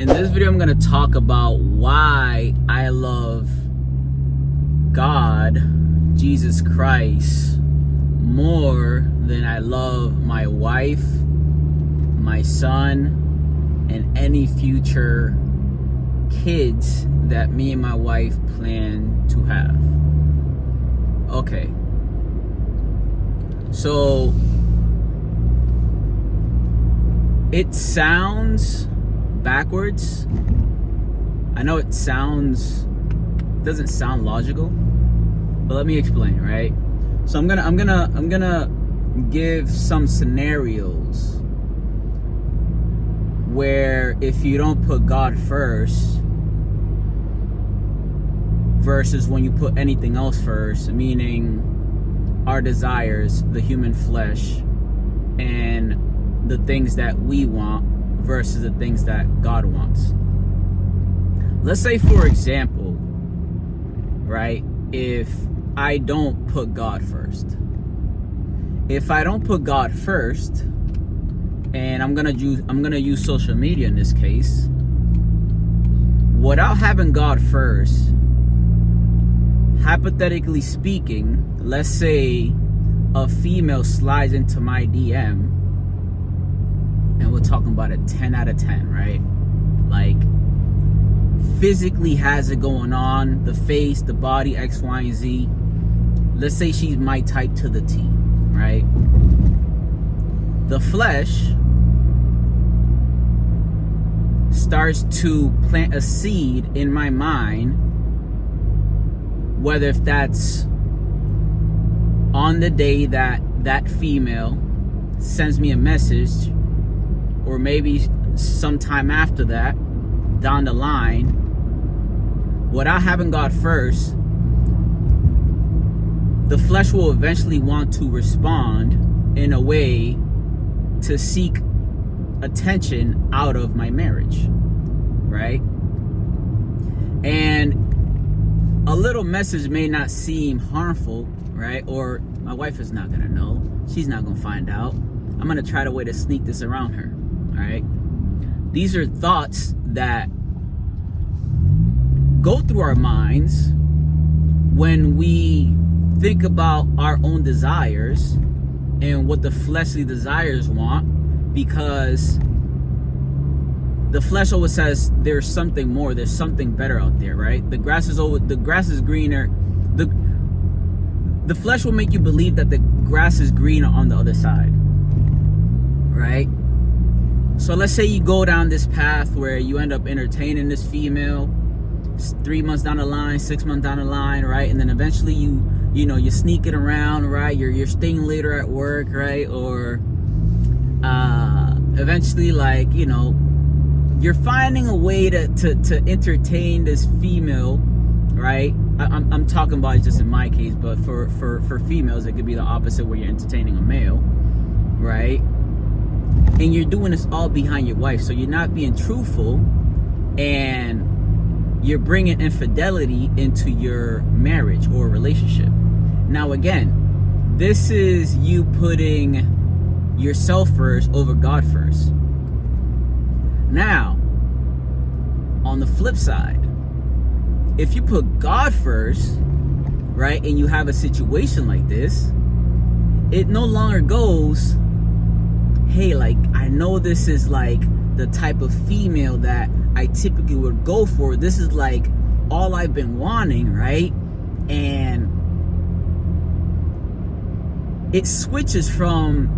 In this video, I'm going to talk about why I love God, Jesus Christ, more than I love my wife, my son, and any future kids that me and my wife plan to have. Okay. So, it sounds backwards. I know it doesn't sound logical, but let me explain, right? So I'm gonna give some scenarios where if you don't put God first versus when you put anything else first, meaning our desires, the human flesh, and the things that we want versus the things that God wants. Let's say, for example, right, if I don't put God first. If I don't put God first, and I'm gonna use social media in this case, without having God first, hypothetically speaking, let's say a female slides into my DM, and we're talking about a 10 out of 10, right? Like, physically has it going on, the face, the body, X, Y, and Z. Let's say she's my type to the T, right? The flesh starts to plant a seed in my mind, whether if that's on the day that that female sends me a message, or maybe sometime after that, down the line, without having God first, the flesh will eventually want to respond in a way to seek attention out of my marriage, right? And a little message may not seem harmful, right? Or my wife is not gonna know. She's not gonna find out. I'm gonna try to way to sneak this around her, all right? These are thoughts that go through our minds when we think about our own desires and what the fleshly desires want, because the flesh always says there's something more, there's something better out there, right? The grass is greener. The flesh will make you believe that the grass is greener on the other side, right? So let's say you go down this path where you end up entertaining this female 3 months down the line, 6 months down the line, right? And then eventually you sneak it around, right? You're staying later at work, right? Or eventually, like, you're finding a way to entertain this female, right? I'm talking about just in my case, but for females, it could be the opposite, where you're entertaining a male, right? And you're doing this all behind your wife, so you're not being truthful, and you're bringing infidelity into your marriage or relationship. Now, again, this is you putting yourself first over God first. Now, on the flip side, if you put God first, right, and you have a situation like this, it no longer goes, hey, like, I know this is like the type of female that I typically would go for. This is like all I've been wanting, right? And it switches from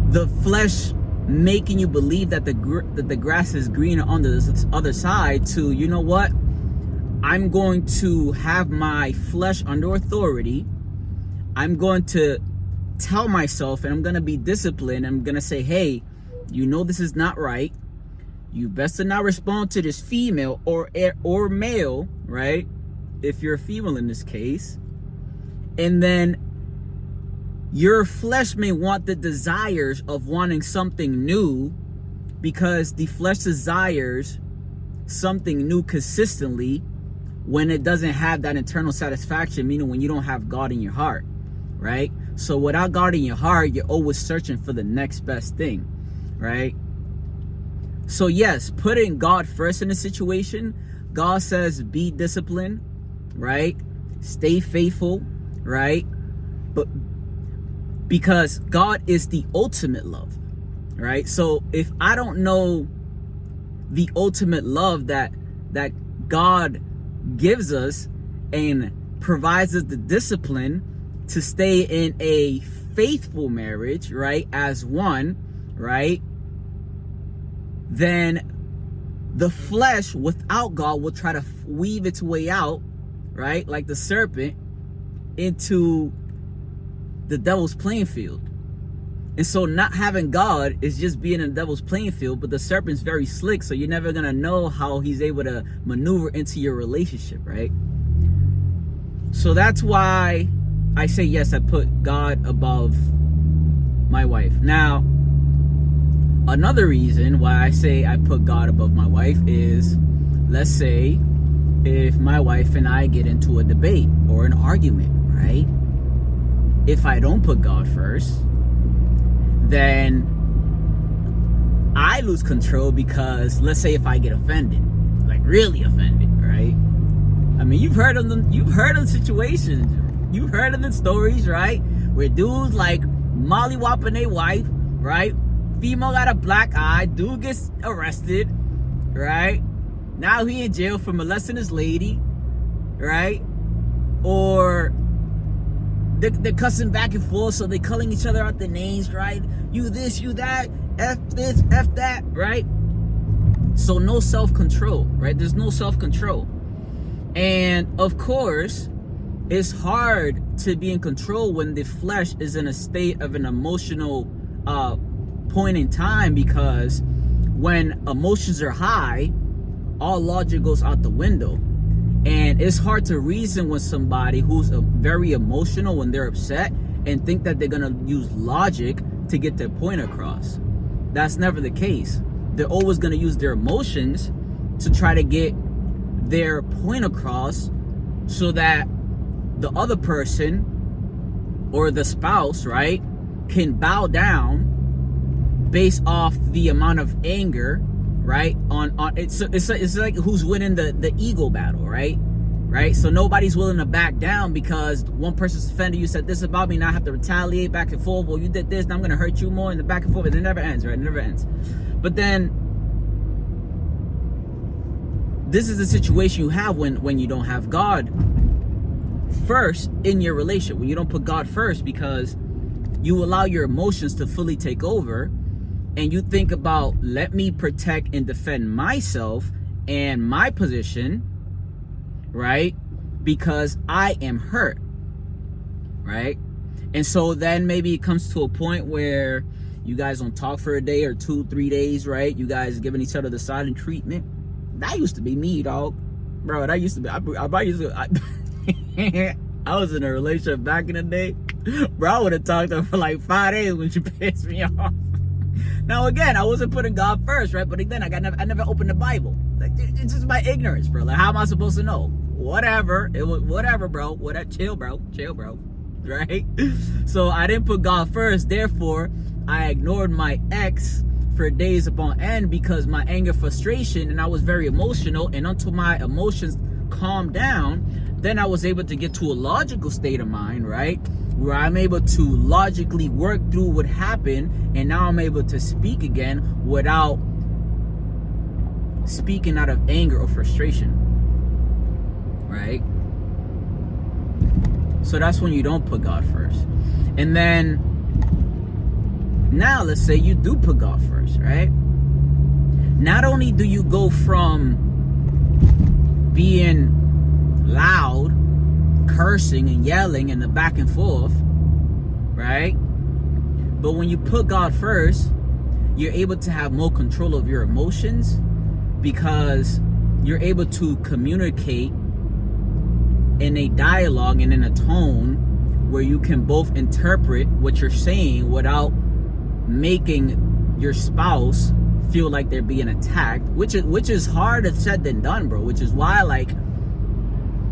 the flesh making you believe that the grass is greener on the other side to, you know what? I'm going to have my flesh under authority. I'm going to tell myself, and I'm going to be disciplined. I'm going to say, hey, this is not right. You best to not respond to this female or male, right? If you're a female in this case. And then your flesh may want the desires of wanting something new, because the flesh desires something new consistently when it doesn't have that internal satisfaction, meaning when you don't have God in your heart, right? So without God in your heart, you're always searching for the next best thing, right? So yes, putting God first in a situation, God says be disciplined, right? Stay faithful, right? But because God is the ultimate love, right? So if I don't know the ultimate love that God gives us and provides us the discipline to stay in a faithful marriage, right, as one, right, then the flesh without God will try to weave its way out, right, like the serpent, into the devil's playing field. And so not having God is just being in the devil's playing field, but the serpent's very slick, so you're never going to know how he's able to maneuver into your relationship, right? So that's why I say yes, I put God above my wife. Now, another reason why I say I put God above my wife is, let's say, if my wife and I get into a debate or an argument, right? If I don't put God first, then I lose control, because let's say if I get offended, like really offended, right? I mean, you've heard of situations, you've heard of the stories, right? Where dudes like mollywopping their wife, right? Female got a black eye, dude gets arrested, right? Now he in jail for molesting his lady, right? Or they're cussing back and forth, so they're calling each other out their names, right? You this, you that, F this, F that, right? So no self-control, right? There's no self-control. And of course, it's hard to be in control when the flesh is in a state of an emotional point in time, because when emotions are high, all logic goes out the window. And it's hard to reason with somebody who's very emotional when they're upset and think that they're going to use logic to get their point across. That's never the case. They're always going to use their emotions to try to get their point across, so that the other person or the spouse, right, can bow down based off the amount of anger, right? On it's like who's winning the ego battle, right? So nobody's willing to back down because one person's offended you, said this about me, now I have to retaliate back and forth. Well, you did this, now I'm gonna hurt you more, and the back and forth, and it never ends, right? It never ends. But then this is the situation you have when you don't have God first in your relationship, when you don't put God first, because you allow your emotions to fully take over, and you think about, let me protect and defend myself and my position, right? Because I am hurt, right? And so then maybe it comes to a point where you guys don't talk for a day or 2-3 days, right? You guys giving each other the silent treatment. That used to be me, dog. Bro, that used to be, I was in a relationship back in the day. Bro, I would have talked to her for like 5 days when she pissed me off. Now again, I wasn't putting God first, right? But again, I never opened the Bible. Like, it's just my ignorance, bro. Like, how am I supposed to know? Whatever. It was whatever, bro. Chill, bro. Right? So I didn't put God first. Therefore, I ignored my ex for days upon end because my anger, frustration, and I was very emotional. And until my emotions calmed down, then I was able to get to a logical state of mind, right? Where I'm able to logically work through what happened, and now I'm able to speak again without speaking out of anger or frustration, right? So that's when you don't put God first. And then now let's say you do put God first, right? Not only do you go from being loud, cursing and yelling and the back and forth, right? But when you put God first, you're able to have more control of your emotions, because you're able to communicate in a dialogue and in a tone where you can both interpret what you're saying without making your spouse feel like they're being attacked, which is harder said than done, bro. Which is why, like,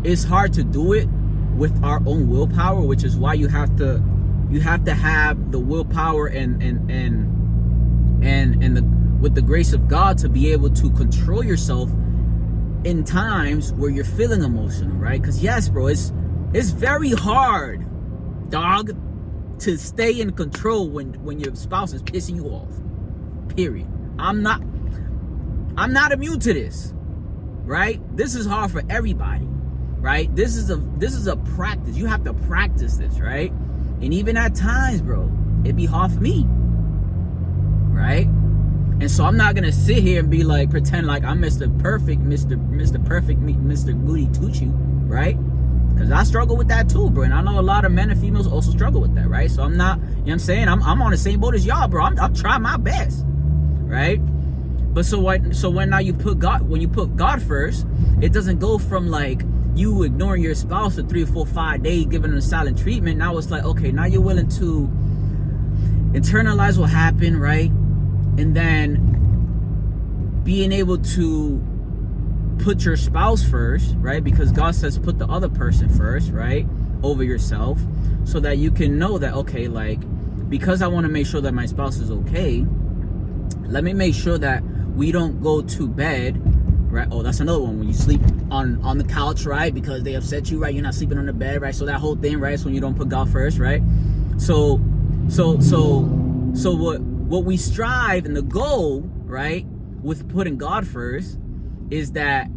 it's hard to do it with our own willpower, which is why you have to have the willpower and the with the grace of God to be able to control yourself in times where you're feeling emotional, right? Because yes, bro, it's very hard, dog, to stay in control when your spouse is pissing you off. Period. I'm not immune to this, right? This is hard for everybody, right? This is a practice. You have to practice this, right? And even at times, bro, it'd be hard for me, right? And so I'm not gonna sit here and be like, pretend like I'm Mr. Perfect, Mr. Perfect, Mr. Goody Two-Shoe, right? Because I struggle with that too, bro. And I know a lot of men and females also struggle with that, right? So I'm not, you know what I'm saying? I'm on the same boat as y'all, bro. I'm trying my best, right? But so when now you put God first, it doesn't go from like you ignoring your spouse for 3 or 4, 5 days, giving them silent treatment. Now it's like, okay, now you're willing to internalize what happened, right? And then being able to put your spouse first, right? Because God says put the other person first, right? Over yourself, so that you can know that, okay, like, because I want to make sure that my spouse is okay, let me make sure that we don't go to bed, right? Oh, that's another one, when you sleep on the couch, right? Because they upset you, right? You're not sleeping on the bed, right? So that whole thing, right? So when you don't put God first, right? So what we strive, and the goal, right, with putting God first, is that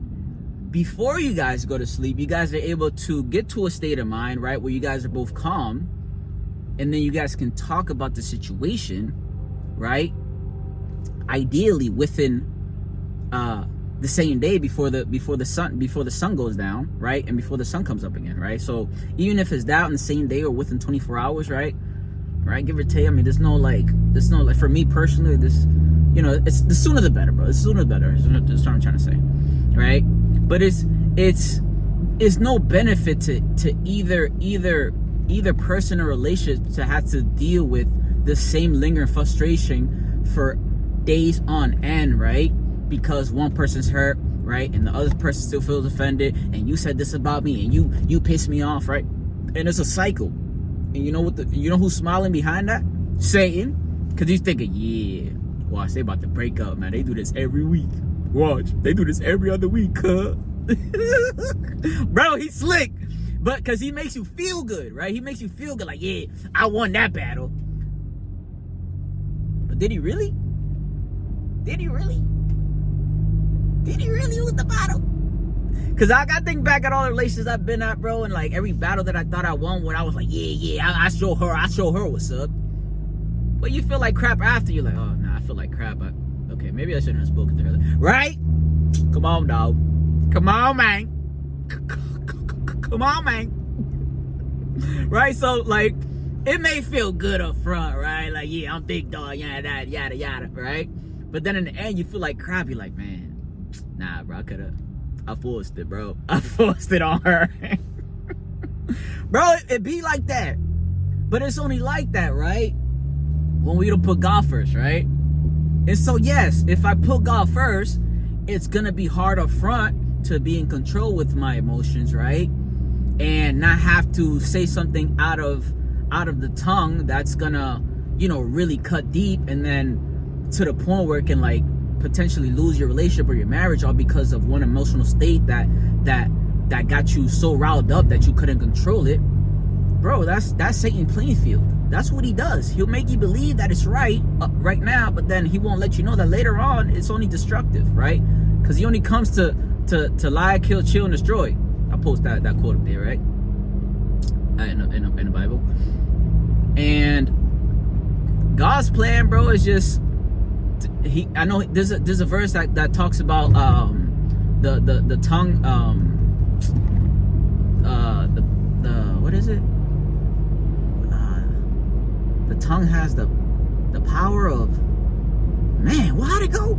before you guys go to sleep, you guys are able to get to a state of mind, right, where you guys are both calm, and then you guys can talk about the situation, right, ideally within the same day before the sun goes down, right, and before the sun comes up again, right? So even if it's that on the same day or within 24 hours, right, give or take. I mean, there's no like for me personally, this, you know, it's the sooner the better, bro. The sooner the better. That's what I'm trying to say, right? But it's no benefit to either person or relationship to have to deal with the same lingering frustration for days on end, right? Because one person's hurt, right, and the other person still feels offended, and you said this about me, and you pissed me off, right? And it's a cycle. And you know who's smiling behind that? Satan. Because he's thinking, yeah, watch, they about to break up, man. They do this every week. Watch, they do this every other week, huh? Bro, he's slick. But because he makes you feel good, right? He makes you feel good, like, yeah, I won that battle. But did he really? Did he really? Did he really win the battle? Because I got to think back at all the relationships I've been at, bro, and like every battle that I thought I won, when I was like, yeah, I show her what's up. But you feel like crap after. You're like, oh, nah, I feel like crap. Okay, maybe I shouldn't have spoken to her. Right? Come on, dog. Come on, man. Come on, man. Right? So, like, it may feel good up front, right? Like, yeah, I'm big dog, yada, yada, yada, right? But then in the end, you feel like crap. You're like, man, nah, bro, I forced it, bro. I forced it on her. Bro, it be like that. But it's only like that, right, when we don't put God first, right? And so, yes, if I put God first, it's going to be hard up front to be in control with my emotions, right? And not have to say something out of the tongue that's going to, you know, really cut deep, and then to the point where it can, like, potentially lose your relationship or your marriage, all because of one emotional state that got you so riled up that you couldn't control it. Bro, that's Satan playing field. That's what he does. He'll make you believe that it's right now, but then he won't let you know that later on it's only destructive, right? Because he only comes to lie, kill, chill, and destroy. I'll post that quote up there, right? In the Bible. And God's plan, bro, is just, I know there's a verse that talks about the tongue, what is it? The tongue has the power of, man, how'd it go?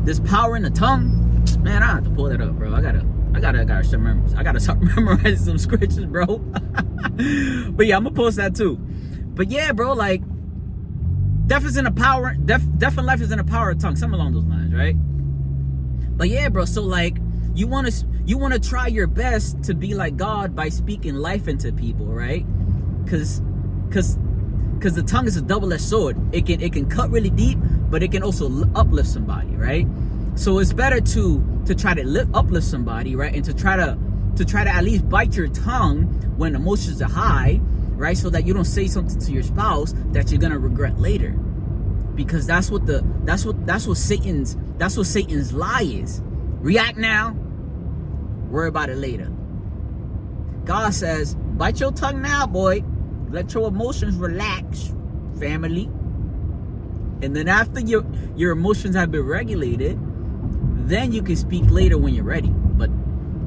There's power in the tongue. Man, I have to pull that up, bro. I gotta start memorizing some scriptures, bro. But yeah, I'm gonna post that too. But yeah, bro, like, death and life is in the power of tongue, something along those lines, right? But yeah, bro, so like, you want to try your best to be like God by speaking life into people, right? Because the tongue is a double-edged sword. It can cut really deep, but it can also uplift somebody, right? So it's better to try to uplift somebody, right? And to try to at least bite your tongue when emotions are high, right? So that you don't say something to your spouse that you're gonna regret later, because that's what Satan's lie is. React now, worry about it later. God says, bite your tongue now, boy. Let your emotions relax, family. And then after your emotions have been regulated, then you can speak later when you're ready. But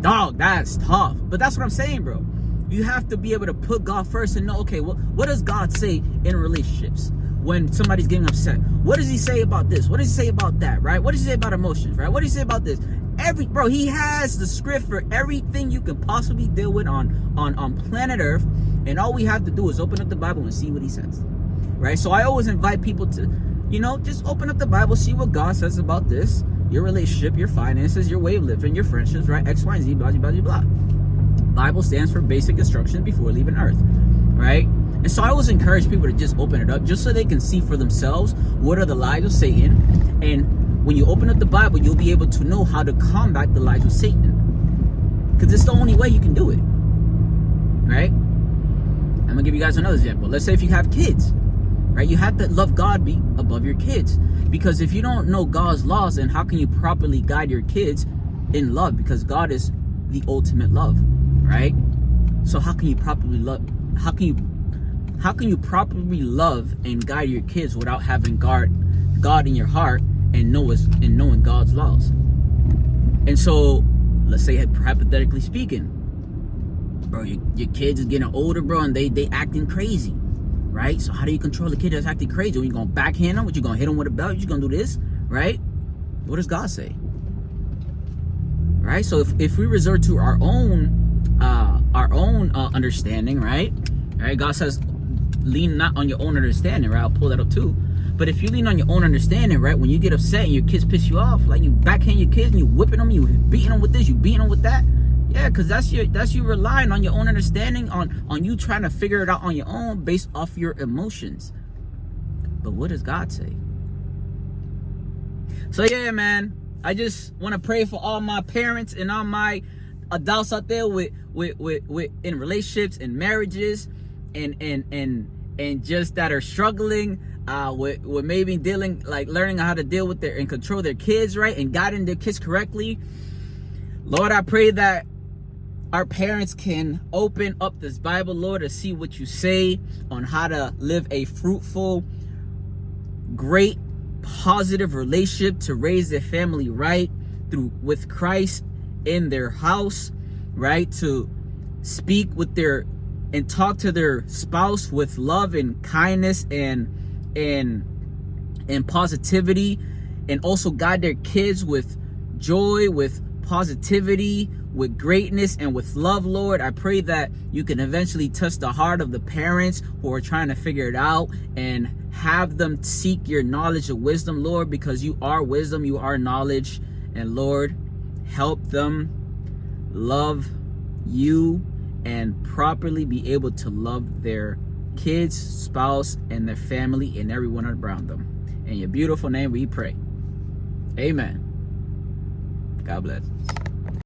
dog, that's tough. But that's what I'm saying, bro. You have to be able to put God first and know, okay, what does God say in relationships when somebody's getting upset? What does he say about this? What does he say about that, right? What does he say about emotions, right? What does he say about this? Bro, he has the script for everything you can possibly deal with on planet Earth. And all we have to do is open up the Bible and see what he says, right? So I always invite people to, just open up the Bible, see what God says about this, your relationship, your finances, your way of living, your friendships, right? X, Y, and Z, blah, blah, blah, blah. Bible stands for basic instructions before leaving Earth, right? And so I always encourage people to just open it up just so they can see for themselves what are the lies of Satan. And when you open up the Bible, you'll be able to know how to combat the lies of Satan, because it's the only way you can do it, right? I'm gonna give you guys another example. Let's say if you have kids, right? You have to love God above your kids, because if you don't know God's laws, then how can you properly guide your kids in love? Because God is the ultimate love, right? So how can you properly love? How can you properly love and guide your kids without having God in your heart and knowing God's laws? And so, let's say hypothetically speaking, bro, your kids is getting older, bro, and they acting crazy, right? So how do you control the kid that's acting crazy? Are you gonna backhand them? What, you gonna hit them with a belt? You gonna do this, right? What does God say? Right? So if we resort to our own understanding, right? God says, lean not on your own understanding, right? I'll pull that up too. But if you lean on your own understanding, right, when you get upset and your kids piss you off, like you backhand your kids and you whipping them, you beating them with this, you beating them with that, yeah, because that's you relying on your own understanding, on you trying to figure it out on your own based off your emotions. But what does God say? So yeah, man, I just want to pray for all my parents and all my adults out there with in relationships and marriages and just that are struggling with maybe learning how to deal with and control their kids, right, and guiding their kids correctly. Lord, I pray that our parents can open up this Bible, Lord, to see what you say on how to live a fruitful, great, positive relationship, to raise their family right with Christ in their house, right? To speak with and talk to their spouse with love and kindness and positivity, and also guide their kids with joy, with positivity, with greatness, and with love. Lord, I pray that you can eventually touch the heart of the parents who are trying to figure it out, and have them seek your knowledge of wisdom, Lord, because you are wisdom, you are knowledge. And Lord, help them love you and properly be able to love their kids, spouse, and their family, and everyone around them. In your beautiful name we pray. Amen. God bless.